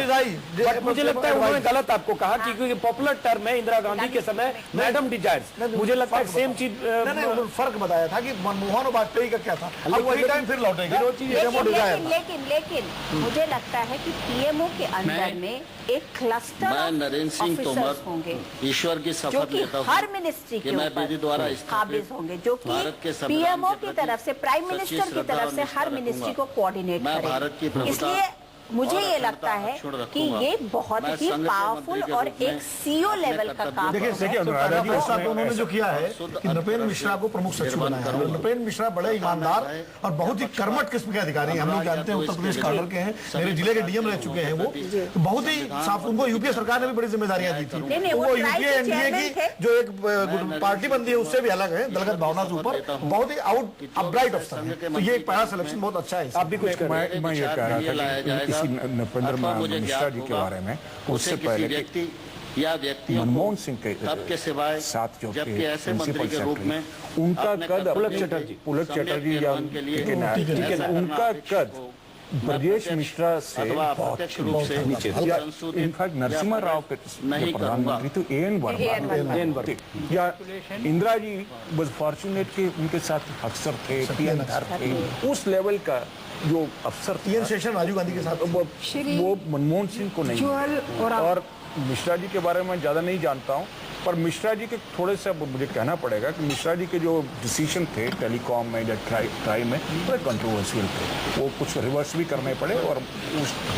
But मुझे लगता है उन्होंने गलत आपको कहा क्योंकि पॉपुलर टर्म है इंदिरा गांधी के समय मैडम डिजायर्स। मुझे लगता है सेम चीज फर्क बताया था कि मनमोहन और वाजपेयी का क्या था, अब वही टाइम फिर लौटेगा। लेकिन मुझे लगता है कि पीएमओ के अंदर में एक क्लस्टर नरेंद्र सिंह तोमर होंगे ईश्वर की शपथ लेता हूं हर मिनिस्ट्री के ऊपर काबिज होंगे, जो कि पीएमओ की तरफ से, प्राइम मिनिस्टर की तरफ से हर मिनिस्ट्री को कोऑर्डिनेट करें। इसलिए मुझे ये लगता है कि ये बहुत ही पावरफुल और एक सीओ लेवल का काम है। देखिए अनुराधा जी, ऐसा तो उन्होंने जो किया है कि नृपेंद्र मिश्रा को प्रमुख सचिव बनाया है। नृपेंद्र मिश्रा बड़े ईमानदार और बहुत ही कर्मठ किस्म के अधिकारी हैं। हम लोग जानते हैं उत्तर प्रदेश काडर के हैं, मेरे जिले के डीएम रह चुके हैं वो, तो बहुत ही साफ। उनको यूपीए सरकार ने भी बड़ी जिम्मेदारियां दी थी। वो यूपीए एनडीए की जो एक पार्टी बनती है उससे भी अलग है, दलगत भावना से ऊपर, बहुत ही आउट अपराइट अफसर है। तो ये एक पहला सिलेक्शन बहुत अच्छा है। आप भी कुछ मैं ये कह रहा था नृपेंद्र मिश्रा जी के बारे में, उससे पहले या व्यक्तियों मनमोहन सिंह के साथ जो प्रिंसिपल सेक्रेटरी, उनका कद पुलक चटर्जी या उनका कद ब्रजेश मिश्रा से बहुत नीचे। इनफैक्ट नरसिम्हा राव के प्रधानमंत्री तो एएन वर्मा या इंदिरा जी वाज फॉर्चुनेट के उनके साथ अफसर थे, पीएन थे, उस लेवल का जो अफसर पीएन सेशन राजीव गांधी के साथ, वो मनमोहन सिंह को नहीं। और मिश्रा जी के बारे में ज्यादा नहीं जानता हूँ, पर मिश्रा जी के थोड़े से मुझे कहना पड़ेगा कि मिश्रा जी के जो डिसीजन थे टेलीकॉम में या ट्राई में बड़े कंट्रोवर्शियल थे। वो कुछ रिवर्स भी करने पड़े और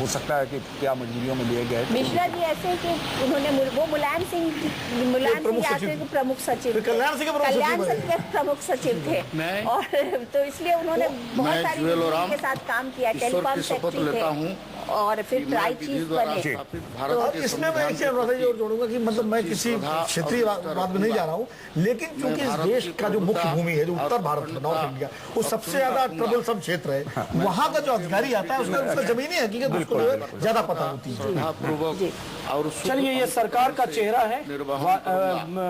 हो सकता है कि क्या मजबूरियों में लिए गए। मिश्रा जी ऐसे कि उन्होंने वो मुलायम सिंह प्रमुख सचिव, कल्याण सिंह के प्रमुख सचिव थे, और तो इसलिए उन्होंने बहुत सारी के साथ काम किया। टेलीकॉम सेक्रेटरी थे और फिर ट्राई चीफ बने। तो इसमें मैं इसे और जोड़ूंगा कि मतलब मैं किसी क्षेत्रीय बात में नहीं जा रहा हूँ, लेकिन क्योंकि इस देश का जो मुख्य भूमि है, जो उत्तर भारत है, नॉर्थ इंडिया, वो सबसे ज्यादा ट्रबल सब क्षेत्र है। वहाँ का जो अधिकारी आता है उसका जमीनी हकीकत उसको ज्यादा पता होती है। चलिए, ये सरकार का चेहरा है,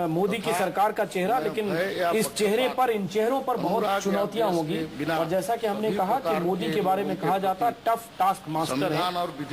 मोदी की सरकार का चेहरा, लेकिन इस चेहरे पर, इन चेहरों पर बहुत चुनौतियां होगी। और जैसा कि हमने कहा कि मोदी के बारे में कहा जाता है टफ टास्क मास्टर है,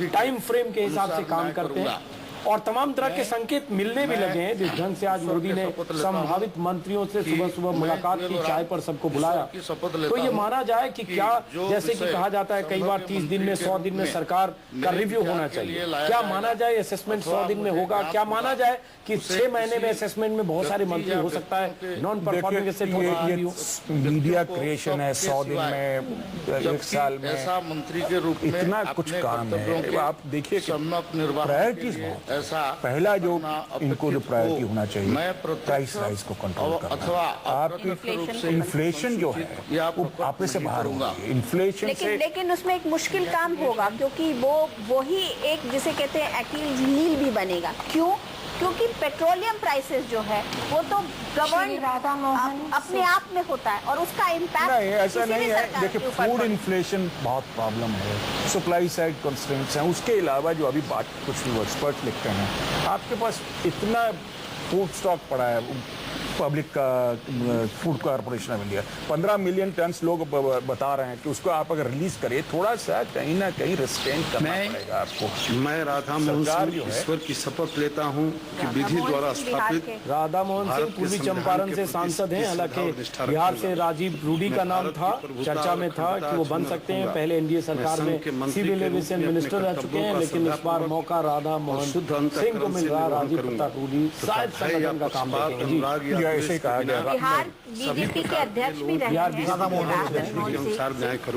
टाइम फ्रेम के हिसाब से काम करते हैं, और तमाम तरह के संकेत मिलने भी लगे हैं। जिस ढंग से आज मोदी ने संभावित मंत्रियों से सुबह सुबह मुलाकात की, चाय पर सबको बुलाया, तो ये माना जाए कि क्या, जैसे कि कहा जाता है कई बार 30 दिन में 100 दिन में सरकार का रिव्यू होना चाहिए, क्या माना जाए असेसमेंट 100 दिन में होगा? क्या माना जाए कि 6 महीने में असेसमेंट में बहुत सारे मंत्री हो सकता है non performing asset media creation है 100 दिन में, 1 साल में, ऐसा मंत्री के रूप में इतना कुछ काम है। आप देखिए प्रायोरिटीज पहला जो इनको जो प्रायोरिटी होना चाहिए, प्राइस राइज को कंट्रोल करना। आपकी इन्फ्लेशन जो है वो आपने से बाहर होगा, इन्फ्लेशन से। लेकिन उसमें एक मुश्किल काम होगा, क्योंकि वो ही एक जिसे कहते हैं अकील नील भी बनेगा। क्यों? क्योंकि पेट्रोलियम प्राइसेस जो है वो तो गवर्न अपने आप में होता है और उसका इम्पैक्ट नहीं, ऐसा नहीं है। देखिए, फूड इन्फ्लेशन बहुत प्रॉब्लम है, सप्लाई साइड कंस्ट्रेंट्स हैं। उसके अलावा जो अभी बात कुछ एक्सपर्ट लिखते हैं, आपके पास इतना फूड स्टॉक पड़ा है, पब्लिक का food corporation of India 15 million ton लोग बता रहे हैं कि उसको आप अगर रिलीज करिए, थोड़ा सा कहीं ना कहीं रिस्ट्रेन करना पड़ेगा आपको। मैं राधा मोहन सिंह ईश्वर की शपथ लेता हूं कि विधि द्वारा स्थापित। राधा मोहन सिंह पूर्वी चंपारण से सांसद हैं, हालांकि बिहार से राजीव रूडी का नाम था, चर्चा में था कि वो बन सकते हैं, पहले एनडीए सरकार में सिविल एविएशन मिनिस्टर रह चुके हैं, लेकिन इस बार मौका राधा मोहन सिंह को मिल रहा। राजीव प्रताप रूडी शायद संगठन का काम करेंगे। ऐसे ही कहा गया। बिहार बीजेपी के अध्यक्ष भी रहे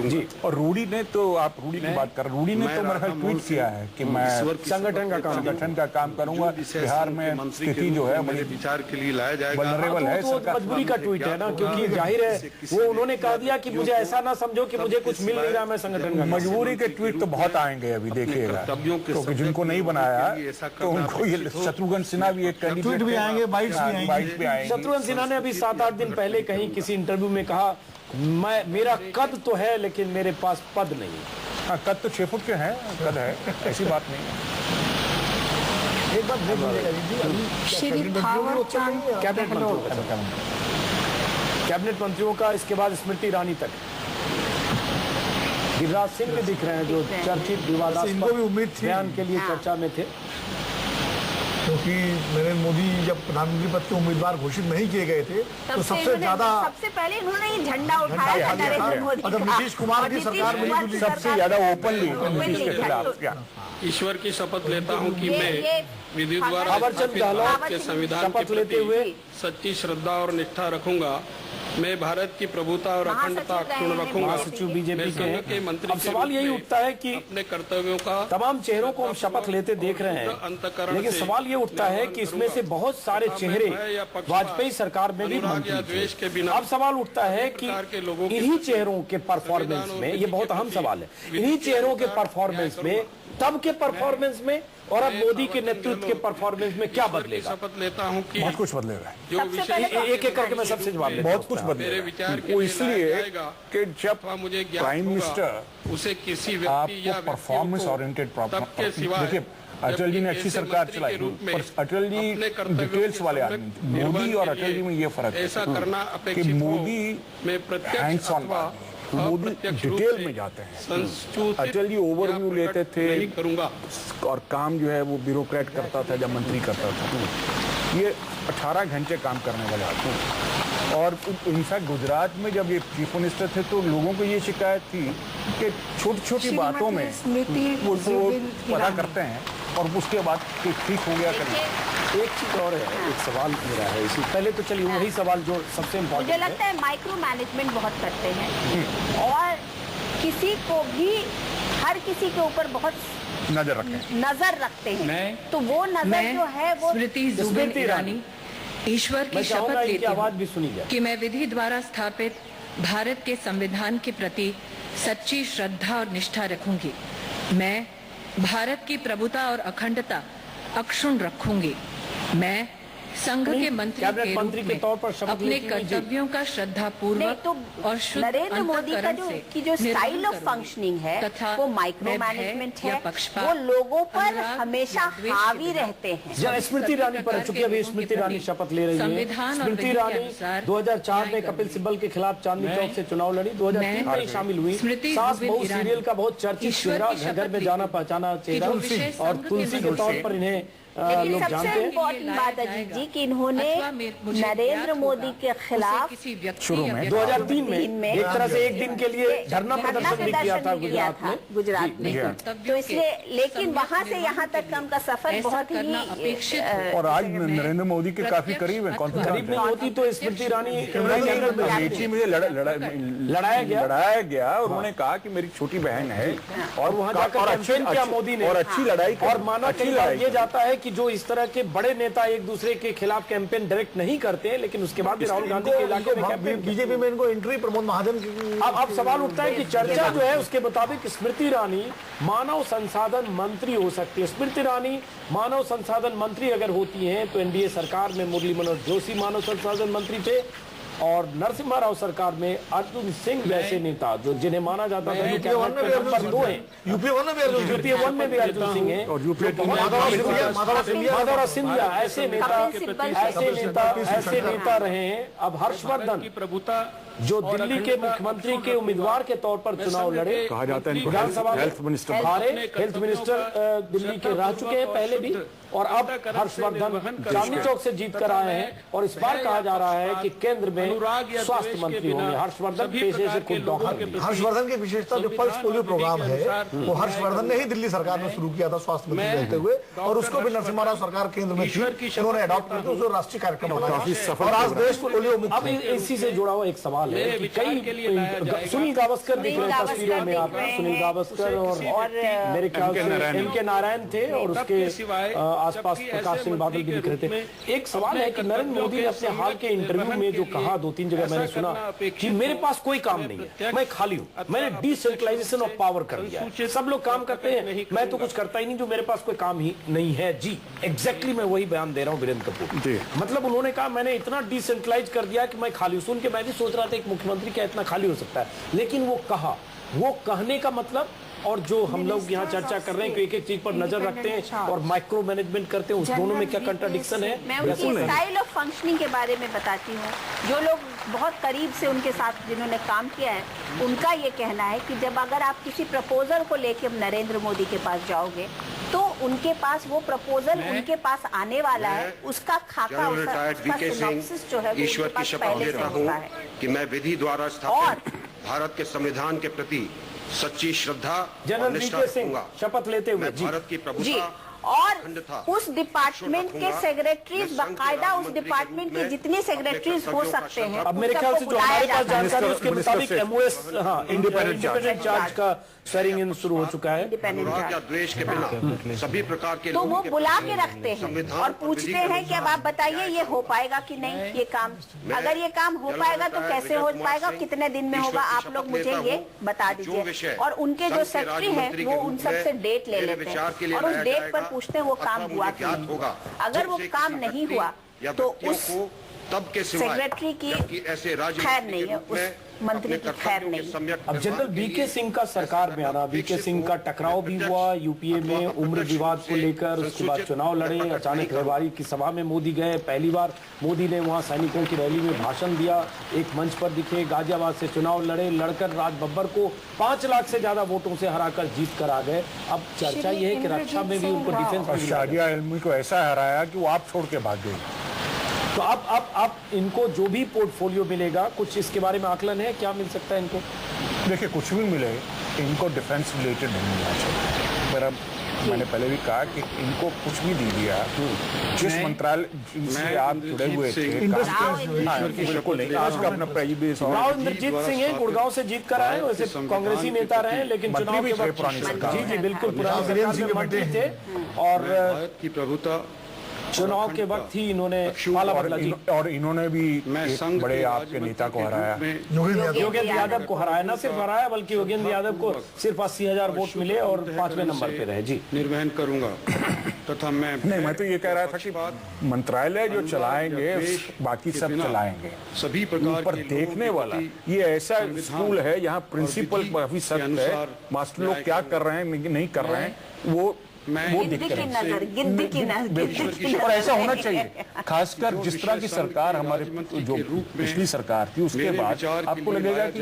जी। और रूडी ने तो, आप रूडी की बात कर रहे हैं, रूडी ने तो मेरा ट्वीट किया है कि मैं संगठन का काम करूंगा। बिहार में स्थिति जो है बड़ी विचार के लिए लाया जाएगा। वल्नरेबल है। मजबूरी का ट्वीट है ना, क्योंकि जाहिर है वो उन्होंने कह दिया कि मुझे ऐसा ना समझो कि मुझे कुछ मिल नहीं रहा, मैं संगठन का। मजबूरी के ट्वीट तो बहुत आएंगे अभी, देखिएगा, क्योंकि जिनको नहीं बनाया तो उनको ये शत्रुघ्न सिन्हा भी एक ट्वीट भी आएंगे, बाइट्स भी आएंगे। शत्रुघ्न सिन्हा ने अभी 7-8 दिन पहले कहीं किसी इंटरव्यू में कहा, मेरा कद तो है लेकिन मेरे पास पद नहीं है। हाँ, कद तो 6 फुट के हैं, कद है, ऐसी बात नहीं है। एक बात कैबिनेट मंत्रियों का, इसके बाद स्मृति ईरानी तक। गिरिराज सिंह भी दिख रहे हैं जो चर्चित इनको भी विवादास्पद उम्मीद थी बयान के लिए चर्चा में थे। क्योंकि नरेंद्र मोदी जब प्रधानमंत्री पद के उम्मीदवार घोषित नहीं किए गए थे तो सबसे पहले इन्होंने ही झंडा उठाया था नरेंद्र मोदी और जब का। नीतीश कुमार की सरकार मिली जुली सबसे ज्यादा ओपनली नीतीश के खिलाफ क्या ईश्वर की शपथ लेता हूं कि मैं विधि द्वारा थावरचंद गहलोत के संविधान के शपथ लेते हुए प्रति सच्ची श्रद्धा और निष्ठा रखूंगा। मैं भारत की प्रभुता और अखंडता अक्षुण्ण रखूंगा। महासचिव बीजेपी के हैं। मंत्री अब सवाल यही उठता है कि अपने कर्तव्यों का तमाम चेहरों को हम शपथ लेते देख रहे हैं, लेकिन सवाल ये उठता है कि इसमें से बहुत सारे चेहरे वाजपेयी सरकार में भी मंत्री थे। अब सवाल उठता है कि इन्हीं चेहरों के परफॉर्मेंस में, ये बहुत अहम सवाल है, इन्हीं चेहरों के परफॉर्मेंस में, तब के परफॉर्मेंस में और अब मोदी के नेतृत्व के परफॉर्मेंस में क्या बदलेगा? शपथ लेता हूं कि बहुत कुछ बदलेगा। जो विषय एक एक करके मैं सबसे जवाब लेता बहुत कुछ मेरे विचार बदलेगा। के वो लिए इसलिए लाया जाएगा कि जब अथवा मुझे ज्ञात प्राइम होगा, मिनिस्टर उसे किसी व्यक्ति या आपको परफॉर्मेंस ओरिएंटेड तब के सिवाय देखिए, अटल जी ने अच्छी सरकार चलाई, पर अटल जी डिटेल्स वाले आदमी। मोदी और अटल जी में ये फर्क ऐसा है करना कि अपेक्षित मोदी में प्रत्यक्ष हैंड्स ऑन, अथवा मोदी डिटेल में जाते हैं। अटल जी ओवरव्यू लेते थे नहीं करूंगा और काम जो है वो ब्यूरोक्रेट करता था, जब मंत्री करता था। ये 18 घंटे काम करने वाले आदमी हैं। और इनफैक्ट गुजरात में जब ये चीफ मिनिस्टर थे तो लोगों को ये शिकायत थी कि छोटी छोटी बातों में वो पता करते हैं और उसके बाद ठीक हो गया करें। एक चीज और है, एक सवाल मेरा है इसी पहले तो चलिए वही सवाल जो सबसे मुझे इम्पोर्टेंट लगता है माइक्रो मैनेजमेंट बहुत करते हैं और किसी को भी हर किसी के ऊपर बहुत नजर रखते हैं। तो वो नजर जो है वो स्मृति जुबिन ईरानी ईश्वर की शपथ लेती आवाज भी सुनी हूँ जाए कि मैं विधि द्वारा स्थापित भारत के संविधान के प्रति सच्ची श्रद्धा और निष्ठा रखूंगी। मैं भारत की प्रभुता और अखंडता अक्षुण्ण रखूंगी। मैं संघ के मंत्री के रूप मंत्री के तौर पर में शपथ अपने लेती हुई जी। कर्तव्यों का श्रद्धा पूर्वक तो और शुद्ध नरेंद्र मोदी का अंतःकरण से जो स्टाइल निर्वहन ऑफ करूंगी। फंक्शनिंग है तथा वो माइक्रो मैं भय मैनेजमेंट या है, पक्षपात, वो लोगों पर अनुराग हमेशा या द्वेष के हावी बिना रहते हैं। जहाँ स्मृति ईरानी पर चुकी, अभी स्मृति ईरानी शपथ ले रही है। संविधान और स्मृति विधि के ईरानी अनुसार 2004 में न्याय कपिल करूंगी। सिब्बल के खिलाफ चांदनी चौक से चुनाव लड़ी, 2003 में ही शामिल हुई। स्मृति सास जुबिन बहू ईरानी सीरियल का बहुत चर्चित ईश्वर चेहरा, की घर घर शपथ में जाना पहचाना चेहरा, जो विषय और संघ के तुलसी के तौर पर इन्हें लेकिन लोग सबसे जानते हैं। इम्पोर्टेंट बात अजीत जी कि इन्होंने अथवा मुझे नरेंद्र ज्ञात मोदी होगा, के खिलाफ उसे किसी व्यक्ति शुरू या में व्यक्ति 2003 में एक तरह से एक दिन के लिए धरना प्रदर्शन भी किया था गुजरात में। तो इसलिए लेकिन वहाँ से यहाँ तक का उनका सफर ऐसा बहुत करना ही अपेक्षित है। और आज नरेंद्र मोदी के काफी करीब है, करीब नहीं होती तो स्मृति ईरानी अमेठी में लड़ाया गया और उन्होंने कहा कि मेरी छोटी बहन है और वहां जाकर कैंपेन किया मोदी ने और अच्छी लड़ाई और माना कई बार ये जाता है कि जो इस तरह के बड़े नेता एक दूसरे के खिलाफ कैंपेन डायरेक्ट नहीं करते हैं, लेकिन उसके बाद भी राहुल गांधी के इलाके में कैंपेन बीजेपी में इनको एंट्री प्रमोद महाजन की अब सवाल उठता है कि चर्चा जो है उसके मुताबिक स्मृति ईरानी मानव संसाधन मंत्री हो सकती है। स्मृति ईरानी मानव संसाधन मंत्री अगर होती हैं तो एनडीए सरकार में मुरली मनोहर जोशी मानव संसाधन मंत्री थे और नरसिम्हा राव सरकार में अर्जुन सिंह जैसे नेता जो जिन्हें माना जाता था यूपी वन में भी अर्जुन सिंह हैं और यूपी माधवराव सिंधिया ऐसे नेता रहे हैं। अब हर्षवर्धन प्रभुता जो दिल्ली के मुख्यमंत्री के उम्मीदवार के तौर पर चुनाव लड़े, कहा जाता है विधानसभा में हेल्थ मिनिस्टर हारे, हेल्थ मिनिस्टर दिल्ली के रह चुके हैं पहले भी, और अब हर्षवर्धन चांदनी चौक से जीत कर आए हैं और इस बार कहा जा रहा है कि केंद्र में स्वास्थ्य मंत्री होंगे। हर्षवर्धन पेशे से खुद डॉक्टर हैं। हर्षवर्धन की विशेषता जो पल्स पोलियो प्रोग्राम है वो हर्षवर्धन ने ही दिल्ली सरकार में शुरू किया था स्वास्थ्य मंत्री रहते हुए, और उसको भी नरसिम्हा राव सरकार केंद्र में थी, इन्होंने अडॉप्ट करके उसको राष्ट्रीय कार्यक्रम बनाया और आज देश पोलियो मुक्त। अब इसी से जुड़ा हुआ एक सवाल है कि कई सुनील गावस्कर दिख रहे हैं तस्वीरों में, आप सुनील गावस्कर और मेरे ख्याल से एम.के. नारायण थे और उसके आसपास प्रकाश सिंह बादल भी दिख रहे थे। एक सवाल है कि नरेंद्र मोदी ने अपने हाल के इंटरव्यू में जो कहा, 2-3 जगह मैंने सुना कि मेरे पास कोई काम नहीं है, मैं खाली हूँ, मैंने डिसेंट्रलाइजेशन ऑफ पावर कर दिया है, सब लोग काम करते हैं, मैं तो कुछ करता ही नहीं, जो मेरे पास कोई काम ही नहीं है। जी एग्जैक्टली मैं वही बयान दे रहा हूँ वीरेंद्र कपूर। मतलब उन्होंने कहा मैंने इतना डिसेंट्रलाइज कर दिया कि मैं खाली हूँ। सुन के मैं भी सोच रहा था एक मुख्यमंत्री क्या इतना खाली हो सकता है, लेकिन वो कहा, वो कहने का मतलब और जो हम लोग यहाँ चर्चा कर रहे हैं कि एक एक चीज पर नजर रखते हैं और माइक्रो मैनेजमेंट करते हैं, उस दोनों में क्या कंट्राडिक्शन है? मैं उनकी स्टाइल ऑफ फंक्शनिंग के बारे में बताती हूँ। जो लोग बहुत करीब से उनके साथ जिन्होंने काम किया है, उनका ये कहना है कि जब अगर आप किसी प्रपोजल को लेके नरेंद्र मोदी के पास जाओगे तो उनके पास वो प्रपोजल उनके पास आने वाला है, उसका खाका, उसका सिनॉप्सिस जो है वो ईश्वर की शपथ लेता हूँ कि मैं विधि द्वारा स्थापित भारत के संविधान के प्रति सच्ची श्रद्धा और निष्ठा रखूंगा। शपथ लेते हुए भारत की प्रभुता और उस डिपार्टमेंट के सेक्रेटरीज, बाकायदा उस डिपार्टमेंट के जितने सेक्रेटरीज हो सकते हैं, अब मेरे ख्याल से जो हमारे पास जानकारी है उसके मुताबिक MOS इंडिपेंडेंट चार्ज का स्वेरिंग इन शुरू हो चुका है। या द्वेष के बिना सभी प्रकार के तो वो बुला के रखते हैं और पूछते हैं कि अब आप बताइए ये हो पाएगा कि नहीं, ये काम अगर ये काम हो पाएगा तो कैसे हो पाएगा, कितने दिन में होगा, आप लोग मुझे ये बता दीजिए। और उनके जो सेक्रेटरी हैं वो उन सबसे डेट ले लेते हैं और उस डेट पर पूछते हैं वो काम हुआ कि नहीं। अगर वो काम नहीं हुआ तो उस तब के सेक्रेटरी की खैर नहीं है, उस मंत्री की खैर नहीं। अब जनरल VK सिंह का सरकार में आना, VK सिंह का टकराव भी हुआ यूपीए में उम्र विवाद को लेकर, उसके बाद चुनाव लड़े, अचानक रेवाड़ी की सभा में मोदी गए, पहली बार मोदी ने वहां सैनिकों की रैली में भाषण दिया, एक मंच पर दिखे, गाजियाबाद से चुनाव लड़े, लड़कर राज बब्बर को 5 लाख से ज्यादा वोटों से हराकर जीत कर आ गए। अब चर्चा ये है कि रक्षा में भी उनको डिफेंस शादिया इल्मी को ऐसा हराया कि वो आप छोड़ के भाग गए। तो अब इनको जो भी पोर्टफोलियो मिलेगा, कुछ इसके बारे में आकलन है, क्या मिल सकता है इनको? देखिए, कुछ भी मिले इनको डिफेंस रिलेटेड नहीं मिलना चाहिए। मैंने पहले भी कहा कि इनको कुछ भी दे दिया, जिस मंत्रालय से आप जुड़े हुए थे, बिल्कुल नहीं। आज का अपना राव इंद्रजीत सिंह है, गुड़गांव से जीत कर आए, वैसे कांग्रेसी नेता रहे, लेकिन चुनाव के वक्त पुरानी सरकार, जी बिल्कुल पुरानी सरकार में मंत्री थे और भारत की प्रभुता चुनाव के वक्त ही इन्होंने पाला बदला जी। और इन्होंने भी एक बड़े आपके नेता को हराया, योगेंद्र यादव को हराया, न सिर्फ हराया बल्कि योगेंद्र यादव को सिर्फ 80,000 वोट मिले और 5वें नंबर पे रहे जी। निर्वहन करूंगा तथा मैं तो ये कह रहा था कि मंत्रालय जो चलाएंगे बाकी सब चलाएंगे, सभी प्रकार पर देखने वाला ये ऐसा स्कूल है यहाँ प्रिंसिपल काफी सख्त है, मास्टर लोग क्या कर रहे हैं नहीं कर रहे हैं वो गिद्दी की नजर और ऐसा होना चाहिए। खासकर जिस तरह की सरकार हमारे जो पिछली सरकार थी उसके बाद आपको लगेगा कि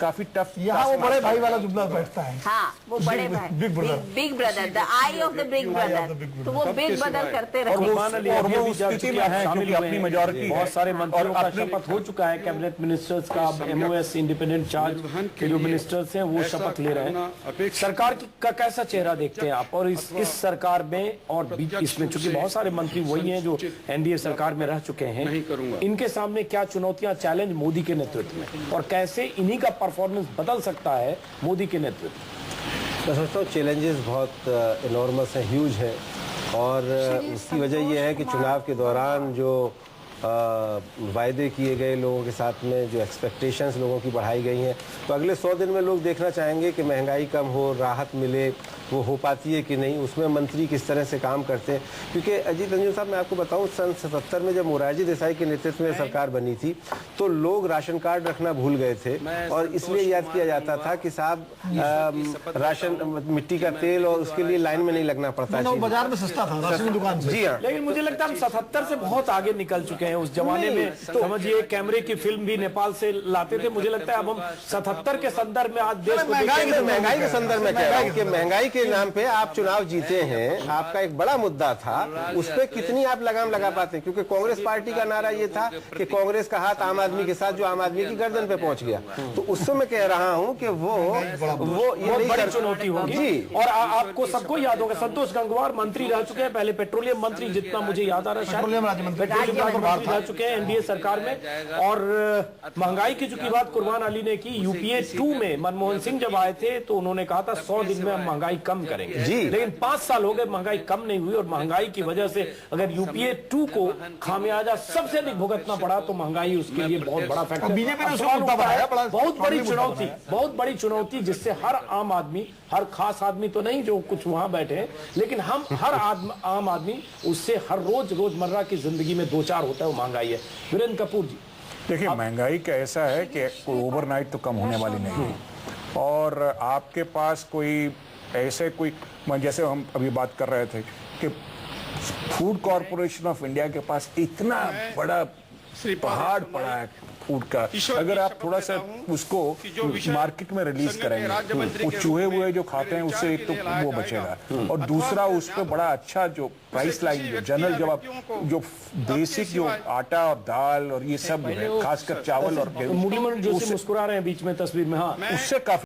काफी टफ। यहाँ वो बड़े भाई वाला जुमला बैठता है। हाँ, वो बड़े भाई, big brother, the I of the big brother, तो वो बिग ब्रदर करते रहे। और वो स्थिति में है क्योंकि अपनी मेजॉरिटी, बहुत सारे मंत्रियों का शपथ हो चुका है, कैबिनेट मिनिस्टर्स का, MOS इंडिपेंडेंट चार्ज के जो मिनिस्टर्स हैं वो शपथ ले रहे हैं। सरकार का कैसा चेहरा देखते हैं आप? और इस सरकार में और इसमें चूंकि बहुत सारे मंत्री वही हैं जो NDA सरकार में रह चुके हैं, इनके सामने क्या चुनौतियां, चैलेंज मोदी के नेतृत्व में, और कैसे इन्हीं का परफॉर्मेंस बदल सकता है मोदी के नेतृत्व में? मैं सोचता हूँ चैलेंजेस बहुत इनॉर्मस है, ह्यूज है, और उसकी वजह यह है कि चुनाव के दौरान जो वायदे किए गए लोगों के साथ में, जो एक्सपेक्टेशंस लोगों की बढ़ाई गई हैं, तो अगले 100 दिन में लोग देखना चाहेंगे कि महंगाई कम हो, राहत मिले, वो हो पाती है कि नहीं, उसमें मंत्री किस तरह से काम करते हैं। क्योंकि अजीत रंजन साहब, मैं आपको बताऊं, सन 77 में जब मोरारजी देसाई के नेतृत्व में सरकार बनी थी तो लोग राशन कार्ड रखना भूल गए थे और इसलिए याद किया जाता था कि साहब राशन, मिट्टी का तेल, और उसके लिए लाइन में नहीं लगना पड़ता है, बाजार में सस्ता था राशन दुकान से। जी हाँ, लेकिन मुझे लगता है हम 77 से बहुत आगे निकल चुके हैं। उस जमाने में समझिए कैमरे की फिल्म भी नेपाल से लाते थे। मुझे लगता है अब हम 77 के संदर्भ में आज देश को महंगाई के संदर्भ में कह रहा हूं कि महंगाई के नाम पे आप चुनाव जीते हैं, आपका एक बड़ा मुद्दा था, उस पर कितनी आप लगाम लगा पाते हैं? क्योंकि कांग्रेस पार्टी का नारा ये था कि कांग्रेस का हाथ आम आदमी के साथ, जो आम आदमी की गर्दन पे पहुंच गया। तो उससे मैं कह रहा हूं कि वो ये बड़ी चुनौती होगी। और आपको सबको याद होगा, संतोष गंगवार मंत्री रह चुके हैं, पहले पेट्रोलियम मंत्री, जितना मुझे याद आ रहा है, पेट्रोलियम मंत्री रह चुके हैं NDA सरकार में। और महंगाई की चूंकि बात कुर्बान अली ने की, UPA 2 में मनमोहन सिंह जब आए थे तो उन्होंने कहा था 100 दिन में हम महंगाई कम करेंगे जी, लेकिन 5 साल हो गए, महंगाई कम नहीं हुई। और महंगाई की वजह से अगर UPA 2 को खामियाजा सबसे अधिक भुगतना पड़ा तो महंगाई उसके लिए बहुत बड़ा फैक्टर। बहुत बड़ी चुनौती जिससे हर आम आदमी, हर खास आदमी तो नहीं जो कुछ वहां बैठे हैं, लेकिन हम हर आम आदमी उससे हर रोजमर्रा की जिंदगी में 2-4 होता है, वो महंगाई है। वीरेंद्र कपूर जी, देखिए, महंगाई का ऐसा है कि कोई ओवरनाइट तो कम होने वाली नहीं है। और आपके पास कोई ऐसे कोई, जैसे हम अभी बात कर रहे थे कि फूड कॉरपोरेशन ऑफ इंडिया के पास इतना बड़ा पहाड़ पड़ा है फूड का, अगर आप थोड़ा सा उसको मार्केट में रिलीज करेंगे, वो चूहे हुए जो खाते हैं उससे एक तो वो बचेगा, और दूसरा उस पर बड़ा अच्छा जो प्राइस लाइन जनरल, जब आप जो बेसिक जो आटा और दाल और ये सब है, खासकर चावल और मुरलीमोहन जोशी मुस्कुरा रहे हैं बीच में तस्वीर में, हाँ, उससे काफी